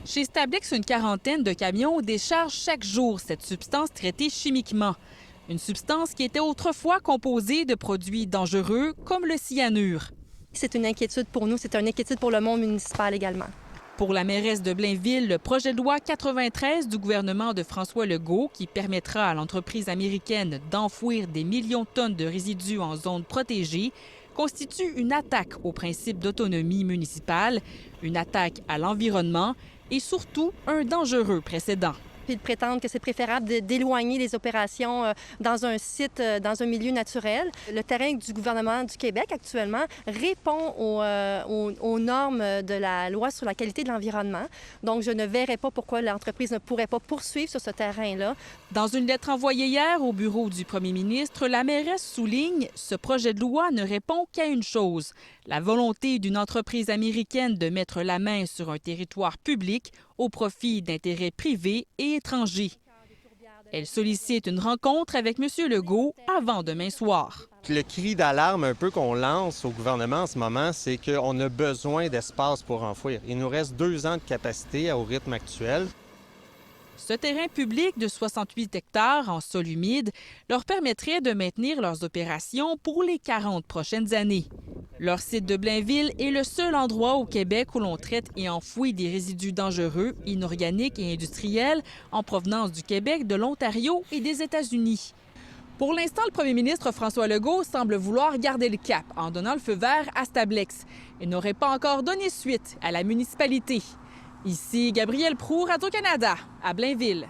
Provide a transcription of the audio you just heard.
Chez Stablex, une quarantaine de camions déchargent chaque jour cette substance traitée chimiquement. Une substance qui était autrefois composée de produits dangereux comme le cyanure. C'est une inquiétude pour nous, c'est une inquiétude pour le monde municipal également. Pour la mairesse de Blainville, le projet de loi 93 du gouvernement de François Legault, qui permettra à l'entreprise américaine d'enfouir des millions de tonnes de résidus en zone protégée, constitue une attaque au principe d'autonomie municipale, une attaque à l'environnement et surtout un dangereux précédent. Puis de prétendre que c'est préférable d'éloigner les opérations dans un site, dans un milieu naturel. Le terrain du gouvernement du Québec actuellement répond aux normes de la loi sur la qualité de l'environnement. Donc, je ne verrais pas pourquoi l'entreprise ne pourrait pas poursuivre sur ce terrain-là. Dans une lettre envoyée hier au bureau du premier ministre, la mairesse souligne « Ce projet de loi ne répond qu'à une chose, la volonté d'une entreprise américaine de mettre la main sur un territoire public au profit d'intérêts privés et étrangers. » Elle sollicite une rencontre avec M. Legault avant demain soir. Le cri d'alarme un peu qu'on lance au gouvernement en ce moment, c'est qu'on a besoin d'espace pour enfouir. Il nous reste 2 ans de capacité au rythme actuel. Ce terrain public de 68 hectares en sol humide leur permettrait de maintenir leurs opérations pour les 40 prochaines années. Leur site de Blainville est le seul endroit au Québec où l'on traite et enfouit des résidus dangereux, inorganiques et industriels en provenance du Québec, de l'Ontario et des États-Unis. Pour l'instant, le premier ministre François Legault semble vouloir garder le cap en donnant le feu vert à Stablex. Il n'aurait pas encore donné suite à la municipalité. Ici Gabrielle Proulx, Radio-Canada, à Blainville.